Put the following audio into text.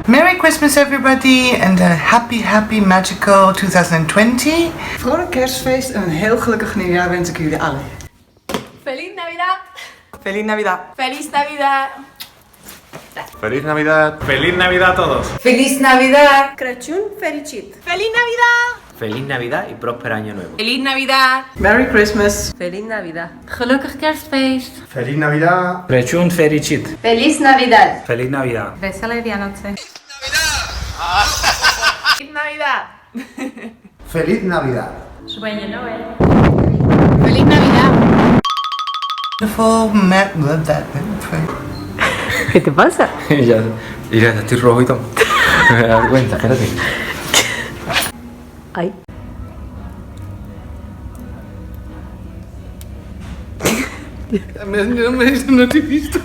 Merry Christmas everybody and a happy magical 2020. Vrolijk kerstfeest en een heel gelukkig nieuwjaar wens ik jullie allen. Feliz Navidad. Feliz Navidad. Feliz Navidad. Feliz Navidad. Feliz Navidad a todos. Feliz Navidad. Crăciun fericit! Feliz Navidad. Feliz Navidad y próspero año nuevo. Feliz Navidad. Merry Christmas. Feliz Navidad! Gelukkig kerstfeest. Feliz Navidad. Crăciun fericit. Feliz Navidad! Feliz Navidad. Vesele Vianoce! Feliz Navidad. Feliz Navidad. Joyeux Noël! Feliz Navidad. Beautiful ¿Qué te pasa? Ya estoy rojo y todo. Me he dado cuenta, espérate. Ay. No te he visto.